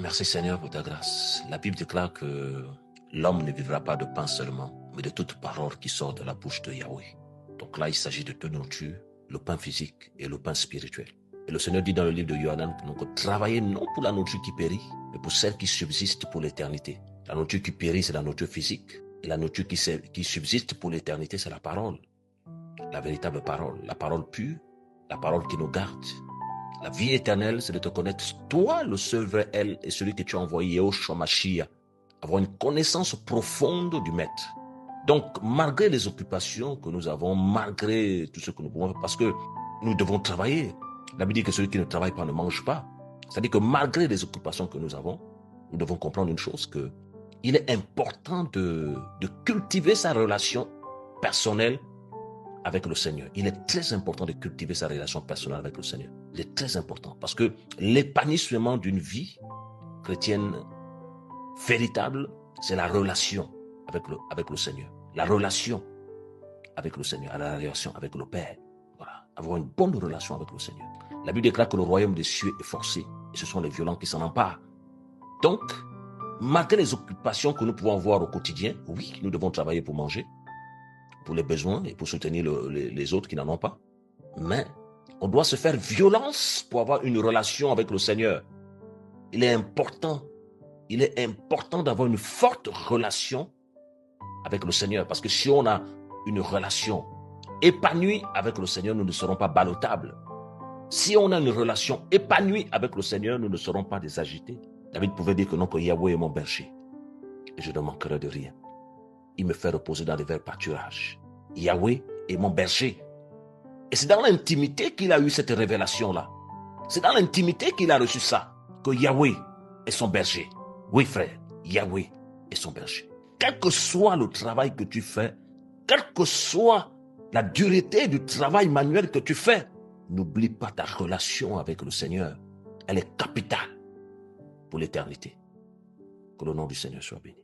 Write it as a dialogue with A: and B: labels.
A: Merci Seigneur pour ta grâce. La Bible déclare que l'homme ne vivra pas de pain seulement, mais de toute parole qui sort de la bouche de Yahweh. Donc là, il s'agit de deux nourritures, le pain physique et le pain spirituel. Et le Seigneur dit dans le livre de Yohanan que nous travaillons non pour la nourriture qui périt, mais pour celle qui subsiste pour l'éternité. La nourriture qui périt, c'est la nourriture physique. Et la nourriture qui subsiste pour l'éternité, c'est la parole. La véritable parole, la parole pure, la parole qui nous garde. La vie éternelle, c'est de te connaître, toi, le seul vrai elle, et celui que tu as envoyé, Yahushua Mashiach. Avoir une connaissance profonde du Maître. Donc, malgré les occupations que nous avons, malgré tout ce que nous pouvons faire, parce que nous devons travailler. La Bible dit que celui qui ne travaille pas ne mange pas. C'est-à-dire que malgré les occupations que nous avons, nous devons comprendre une chose, que il est important de cultiver sa relation personnelle avec le Seigneur. Il est très important de cultiver sa relation personnelle avec le Seigneur. Il est très important parce que l'épanouissement d'une vie chrétienne véritable, c'est la relation avec le Seigneur. La relation avec le Seigneur, la relation avec le Père. Voilà. Avoir une bonne relation avec le Seigneur. La Bible déclare que le royaume des cieux est forcé et ce sont les violents qui s'en emparent. Donc, malgré les occupations que nous pouvons avoir au quotidien, oui, nous devons travailler pour manger, pour les besoins et pour soutenir les autres qui n'en ont pas. Mais on doit se faire violence pour avoir une relation avec le Seigneur. Il est important d'avoir une forte relation avec le Seigneur. Parce que si on a une relation épanouie avec le Seigneur, nous ne serons pas ballottables. Si on a une relation épanouie avec le Seigneur, nous ne serons pas désagités. David pouvait dire que non, que Yahweh est mon berger et je ne manquerai de rien. Il me fait reposer dans les verts pâturages. Yahweh est mon berger. Et c'est dans l'intimité qu'il a eu cette révélation-là. C'est dans l'intimité qu'il a reçu ça, que Yahweh est son berger. Oui, frère, Yahweh est son berger. Quel que soit le travail que tu fais, quelle que soit la dureté du travail manuel que tu fais, n'oublie pas ta relation avec le Seigneur. Elle est capitale pour l'éternité. Que le nom du Seigneur soit béni.